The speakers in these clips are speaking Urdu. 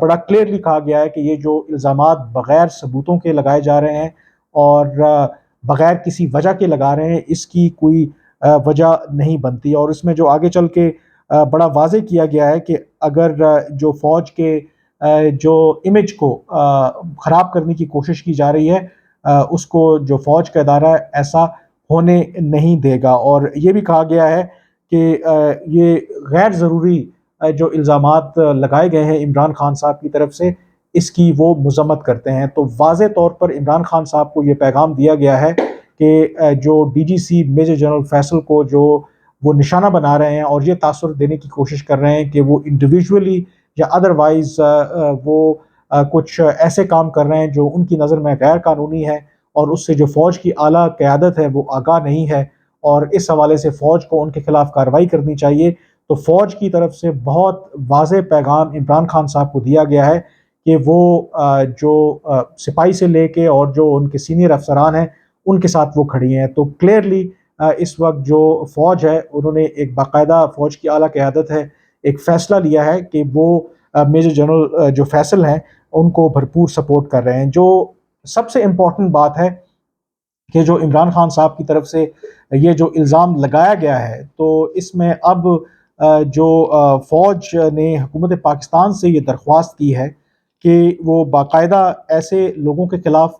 بڑا کلیئرلی کہا گیا ہے کہ یہ جو الزامات بغیر ثبوتوں کے لگائے جا رہے ہیں اور بغیر کسی وجہ کے لگا رہے ہیں، اس کی کوئی وجہ نہیں بنتی، اور اس میں جو آگے چل کے بڑا واضح کیا گیا ہے کہ اگر جو فوج کے جو امیج کو خراب کرنے کی کوشش کی جا رہی ہے، اس کو جو فوج کا ادارہ ہے ایسا ہونے نہیں دے گا، اور یہ بھی کہا گیا ہے کہ یہ غیر ضروری جو الزامات لگائے گئے ہیں عمران خان صاحب کی طرف سے، اس کی وہ مذمت کرتے ہیں۔ تو واضح طور پر عمران خان صاحب کو یہ پیغام دیا گیا ہے کہ جو ڈی جی سی میجر جنرل فیصل کو جو وہ نشانہ بنا رہے ہیں اور یہ تاثر دینے کی کوشش کر رہے ہیں کہ وہ انڈیویجولی یا ادروائز وہ کچھ ایسے کام کر رہے ہیں جو ان کی نظر میں غیر قانونی ہے، اور اس سے جو فوج کی اعلیٰ قیادت ہے وہ آگاہ نہیں ہے، اور اس حوالے سے فوج کو ان کے خلاف کارروائی کرنی چاہیے۔ تو فوج کی طرف سے بہت واضح پیغام عمران خان صاحب کو دیا گیا ہے کہ وہ جو سپاہی سے لے کے اور جو ان کے سینئر افسران ہیں ان کے ساتھ وہ کھڑی ہیں۔ تو کلیئرلی اس وقت جو فوج ہے انہوں نے ایک باقاعدہ، فوج کی اعلیٰ قیادت ہے، ایک فیصلہ لیا ہے کہ وہ میجر جنرل جو فیصل ہیں ان کو بھرپور سپورٹ کر رہے ہیں۔ جو سب سے امپورٹنٹ بات ہے کہ جو عمران خان صاحب کی طرف سے یہ جو الزام لگایا گیا ہے، تو اس میں اب جو فوج نے حکومت پاکستان سے یہ درخواست کی ہے کہ وہ باقاعدہ ایسے لوگوں کے خلاف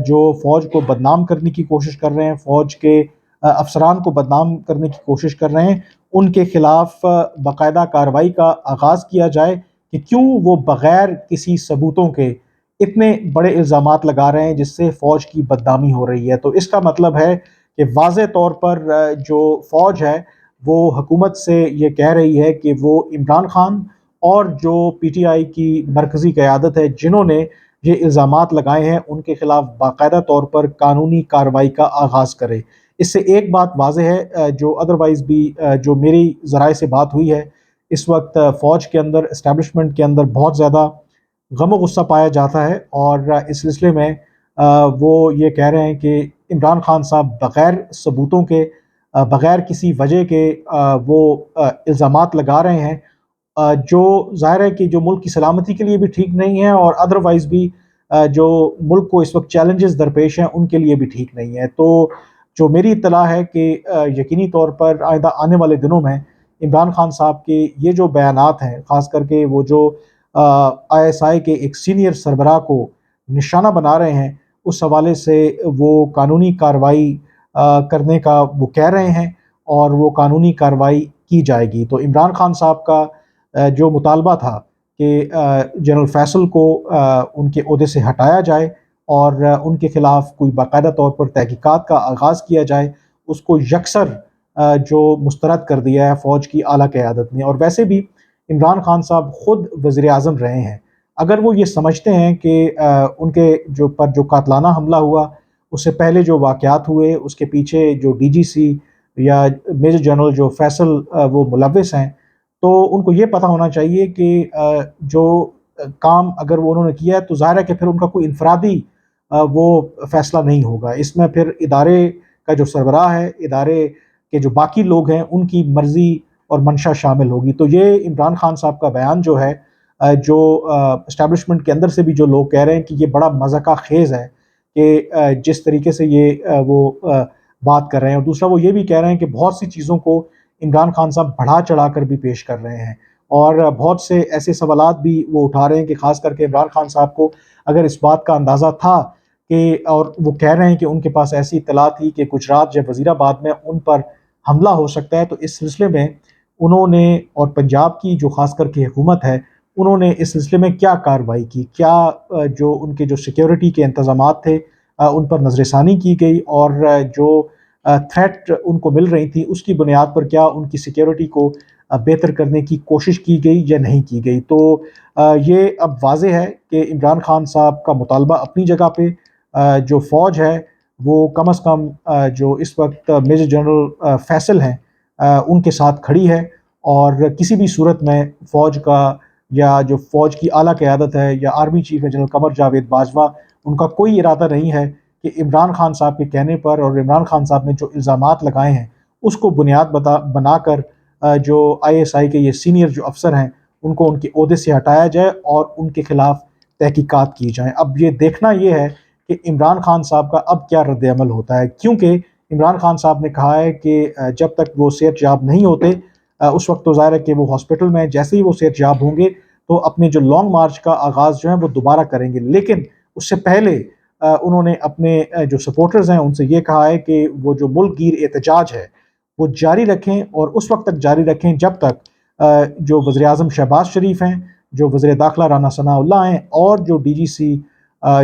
جو فوج کو بدنام کرنے کی کوشش کر رہے ہیں، فوج کے افسران کو بدنام کرنے کی کوشش کر رہے ہیں، ان کے خلاف باقاعدہ کارروائی کا آغاز کیا جائے کہ کیوں وہ بغیر کسی ثبوتوں کے اتنے بڑے الزامات لگا رہے ہیں جس سے فوج کی بدنامی ہو رہی ہے۔ تو اس کا مطلب ہے کہ واضح طور پر جو فوج ہے وہ حکومت سے یہ کہہ رہی ہے کہ وہ عمران خان اور جو پی ٹی آئی کی مرکزی قیادت ہے جنہوں نے یہ الزامات لگائے ہیں ان کے خلاف باقاعدہ طور پر قانونی کارروائی کا آغاز کرے۔ اس سے ایک بات واضح ہے جو ادروائز بھی جو میری ذرائع سے بات ہوئی ہے، اس وقت فوج کے اندر، اسٹیبلشمنٹ کے اندر بہت زیادہ غم و غصہ پایا جاتا ہے، اور اس سلسلے میں وہ یہ کہہ رہے ہیں کہ عمران خان صاحب بغیر ثبوتوں کے، بغیر کسی وجہ کے وہ الزامات لگا رہے ہیں، جو ظاہر ہے کہ جو ملک کی سلامتی کے لیے بھی ٹھیک نہیں ہے، اور ادروائز بھی جو ملک کو اس وقت چیلنجز درپیش ہیں ان کے لیے بھی ٹھیک نہیں ہے۔ تو جو میری اطلاع ہے کہ یقینی طور پر آئندہ آنے والے دنوں میں عمران خان صاحب کے یہ جو بیانات ہیں، خاص کر کے وہ جو آئی ایس آئی کے ایک سینئر سربراہ کو نشانہ بنا رہے ہیں، اس حوالے سے وہ قانونی کارروائی کرنے کا وہ کہہ رہے ہیں، اور وہ قانونی کارروائی کی جائے گی۔ تو عمران خان صاحب کا جو مطالبہ تھا کہ جنرل فیصل کو ان کے عہدے سے ہٹایا جائے اور ان کے خلاف کوئی باقاعدہ طور پر تحقیقات کا آغاز کیا جائے، اس کو یکسر جو مسترد کر دیا ہے فوج کی اعلیٰ قیادت نے۔ اور ویسے بھی عمران خان صاحب خود وزیر اعظم رہے ہیں، اگر وہ یہ سمجھتے ہیں کہ ان کے جو قاتلانہ حملہ ہوا، اس سے پہلے جو واقعات ہوئے، اس کے پیچھے جو ڈی جی سی یا میجر جنرل جو فیصل وہ ملوث ہیں، تو ان کو یہ پتہ ہونا چاہیے کہ جو کام اگر وہ انہوں نے کیا ہے تو ظاہر ہے کہ پھر ان کا کوئی انفرادی وہ فیصلہ نہیں ہوگا، اس میں پھر ادارے کا جو سربراہ ہے، ادارے کے جو باقی لوگ ہیں ان کی مرضی اور منشا شامل ہوگی۔ تو یہ عمران خان صاحب کا بیان جو ہے، جو اسٹیبلشمنٹ کے اندر سے بھی جو لوگ کہہ رہے ہیں کہ یہ بڑا مضحکہ خیز ہے کہ جس طریقے سے یہ وہ بات کر رہے ہیں، اور دوسرا وہ یہ بھی کہہ رہے ہیں کہ بہت سی چیزوں کو عمران خان صاحب بڑھا چڑھا کر بھی پیش کر رہے ہیں، اور بہت سے ایسے سوالات بھی وہ اٹھا رہے ہیں کہ خاص کر کے عمران خان صاحب کو اگر اس بات کا اندازہ تھا کہ، اور وہ کہہ رہے ہیں کہ ان کے پاس ایسی اطلاع تھی کہ گجرات یا وزیر آباد میں ان پر حملہ ہو سکتا ہے، تو اس سلسلے میں انہوں نے، اور پنجاب کی جو خاص کر کے حکومت ہے، انہوں نے اس سلسلے میں کیا کارروائی کی، کیا جو ان کے جو سیکیورٹی کے انتظامات تھے ان پر نظر ثانی کی گئی، اور جو تھریٹ ان کو مل رہی تھی اس کی بنیاد پر کیا ان کی سیکیورٹی کو بہتر کرنے کی کوشش کی گئی یا نہیں کی گئی۔ تو یہ اب واضح ہے کہ عمران خان صاحب کا مطالبہ اپنی جگہ پہ، جو فوج ہے وہ کم از کم جو اس وقت میجر جنرل فیصل ہیں ان کے ساتھ کھڑی ہے، اور کسی بھی صورت میں فوج کا یا جو فوج کی اعلیٰ قیادت ہے یا آرمی چیف ہے جنرل قمر جاوید باجوہ، ان کا کوئی ارادہ نہیں ہے کہ عمران خان صاحب کے کہنے پر اور عمران خان صاحب نے جو الزامات لگائے ہیں اس کو بنیاد بنا کر جو آئی ایس آئی کے یہ سینئر جو افسر ہیں ان کو ان کے عہدے سے ہٹایا جائے اور ان کے خلاف تحقیقات کی جائیں۔ اب یہ دیکھنا یہ ہے کہ عمران خان صاحب کا اب کیا رد عمل ہوتا ہے، کیونکہ عمران خان صاحب نے کہا ہے کہ جب تک وہ صحت یاب نہیں ہوتے اس وقت تو ظاہر ہے کہ وہ ہاسپٹل میں، جیسے ہی وہ صحت یاب ہوں گے تو اپنے جو لانگ مارچ کا آغاز جو ہے وہ دوبارہ کریں گے۔ لیکن اس سے پہلے انہوں نے اپنے جو سپورٹرز ہیں ان سے یہ کہا ہے کہ وہ جو ملک گیر احتجاج ہے وہ جاری رکھیں، اور اس وقت تک جاری رکھیں جب تک جو وزیر اعظم شہباز شریف ہیں، جو وزیر داخلہ رانا ثناء اللہ ہیں، اور جو ڈی جی سی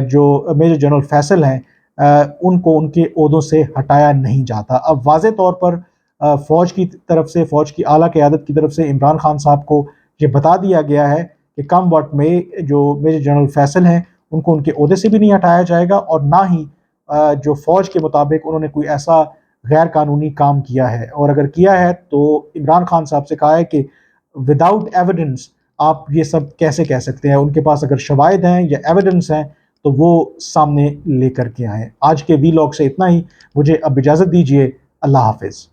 جو میجر جنرل فیصل ہیں، ان کو ان کے عہدوں سے ہٹایا نہیں جاتا۔ اب واضح طور پر فوج کی طرف سے، فوج کی اعلیٰ قیادت کی طرف سے عمران خان صاحب کو یہ بتا دیا گیا ہے کہ کم وقت میں جو میجر جنرل فیصل ہیں ان کو ان کے عہدے سے بھی نہیں ہٹایا جائے گا، اور نہ ہی جو فوج کے مطابق انہوں نے کوئی ایسا غیر قانونی کام کیا ہے، اور اگر کیا ہے تو عمران خان صاحب سے کہا ہے کہ وداؤٹ ایویڈنس آپ یہ سب کیسے کہہ سکتے ہیں، ان کے پاس اگر شواہد ہیں یا ایویڈنس ہیں تو وہ سامنے لے کر کے آئیں۔ آج کے وی لاگ سے اتنا ہی، مجھے اب اجازت دیجیے، اللہ حافظ۔